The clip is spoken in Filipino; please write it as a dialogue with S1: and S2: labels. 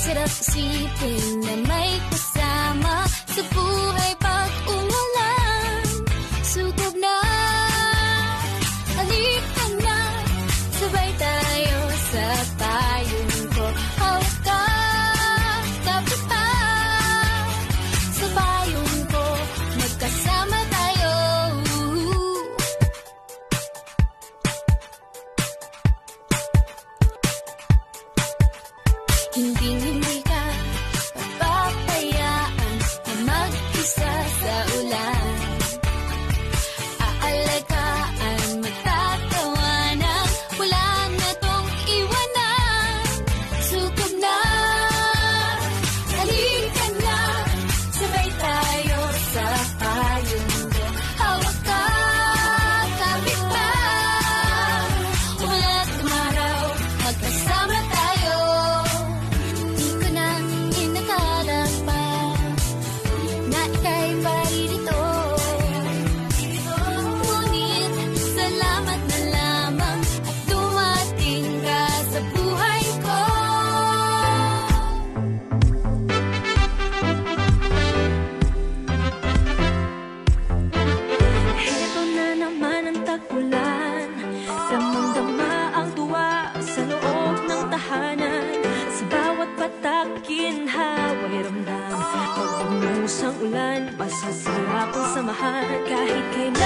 S1: Sarap isipin na may kasama sa buhay pag-umulan. Sukob na, halika na, sabay tayo sa payong ko. Hawak ka, tapos pa, sa payong ko, magkasama tayo. Hindi ka papapayaan na mag-isa sa ulan. Aalagaan, magtatawanan, wala na tong iwanan. Sukob na, halika na, sabay tayo sa payong ko. Hawak ka, kapit pa, umulan at umaraw, magkasama tayo. Di ko na inakala pa na ika'y paririto. Ngunit salamat na lamang at dumating ka sa buhay ko.
S2: Heto na naman ang tag-ulan, damang-dama ang tuwa sa loob ng tahanan. Sa bawat patak, ginhawa'y ramdam. Pag bumuhos ang ulan, masasilap ang samahan. Kahit kailan